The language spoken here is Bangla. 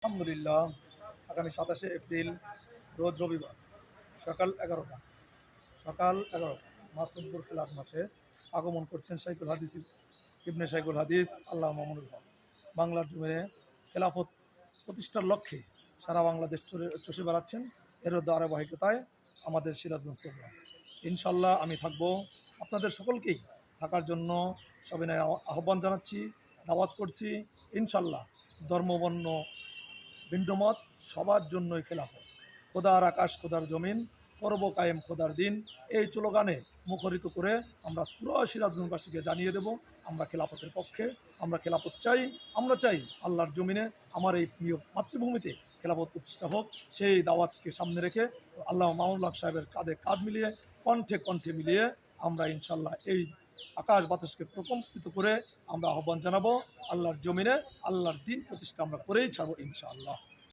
আলহামদুলিল্লাহ, আগামী 27শে এপ্রিল রোজ রবিবার সকাল 11টা মাসুদপুর খেলার মাঠে আগমন করছেন শাইখুল হাদিস ইবনে শাইখুল হাদিস আল্লাহ মামুনুল হক। বাংলার জমিনে খেলাফত প্রতিষ্ঠার লক্ষ্যে সারা বাংলাদেশ চষে বেড়াচ্ছেন। এর ধারাবাহিকতায় আমাদের সিরাজগঞ্জ প্রোগ্রাম। ইনশাল্লাহ আমি থাকব। আপনাদের সকলকেই থাকার জন্য সবিনয় আহ্বান জানাচ্ছি, দাওয়াত করছি। ইনশাল্লাহ ধর্মবর্ণ ভিন্নমত সবার জন্যই খেলাফত। খোদার আকাশ খোদার জমিন, করব কায়েম খোদার দিন, এই স্লোগানে মুখরিত করে আমরা পুরো সিরাজগঞ্জবাসীকে জানিয়ে দেব আমরা খেলাফতের পক্ষে, আমরা খেলাফত চাই। আমরা চাই আল্লাহর জমিনে আমার এই প্রিয় মাতৃভূমিতে খেলাফত প্রতিষ্ঠা হোক। সেই দাওয়াতকে সামনে রেখে আল্লাহ মামুনুল হক সাহেবের কাঁধে কাঁধ মিলিয়ে, কণ্ঠে কণ্ঠে মিলিয়ে আমরা ইনশাল্লাহ এই আকাশ বাতাসকে প্রকম্পিত করে আমরা আহ্বান জানাবো আল্লাহর জমিনে আল্লাহর দিন প্রতিষ্ঠা আমরা করেই ছাড়বো ইনশাআল্লাহ।